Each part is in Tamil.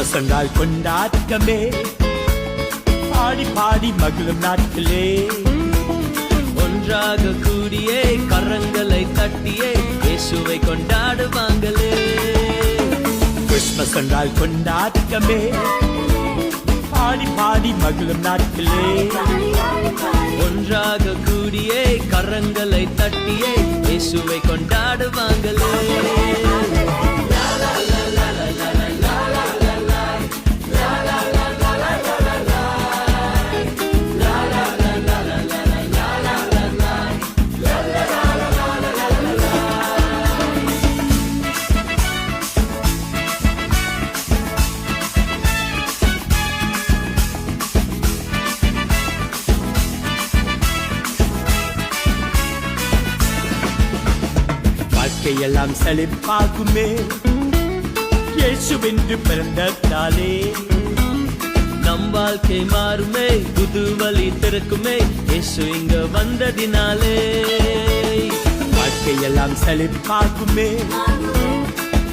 கிறிஸ்மஸ் என்றால் கொண்டாட்டமே, பாடி பாடி மகிழும் நாட்களே. ஒன்றாக கூடியே கரங்களை தட்டியே இயேசுவை கொண்டாடுவாங்களே. கிறிஸ்மஸ் என்றால் கொண்டாட்டமே, பாடி பாடி மகிழும் நாட்களே. ஒன்றாக கூடியே கரங்களை தட்டியே இயேசுவை கொண்டாடுவாங்களே. வாழ்க்கையெல்லாம் செழிப்பாகுமே, இயேசுவென்று பிறந்ததாலே. நம் வாழ்க்கை மாறுமே, புது வழி திறக்குமே இயேசு இங்க வந்ததினாலே. வாழ்க்கையெல்லாம் செழிப்பாகுமே,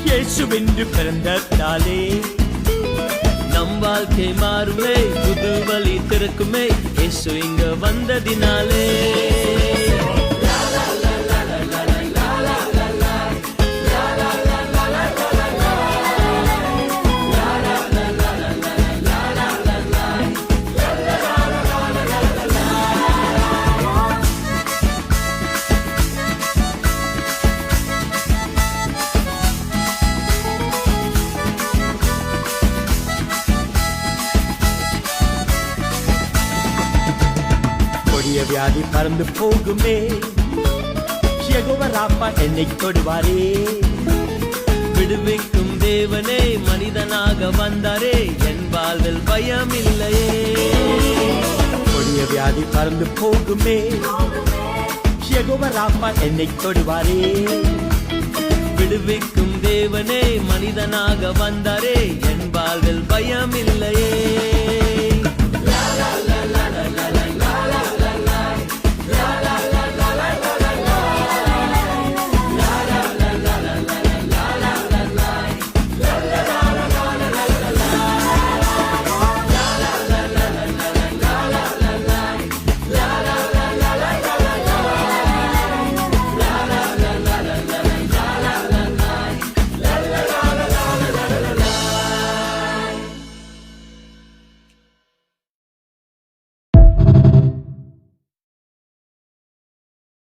இயேசுவென்று பிறந்ததாலே. நம் வாழ்க்கை மாறுமே, புது வழி திறக்குமே இயேசு இங்க வந்ததினாலே. கொடிய வியாதி பறந்து போகுமே, யெகோவா ராப்பா என்னை தொடுவாரே. விடுவிக்கும் தேவனே மனிதனாக வந்தாரே, என் வாழ்வில் பயம் இல்லையே. கொடிய வியாதி பறந்து போகுமே, யெகோவா ராப்பா என்னை தொடுவாரே. விடுவிக்கும் தேவனே மனிதனாக வந்தாரே, என் வாழ்வில் பயம் இல்லையே.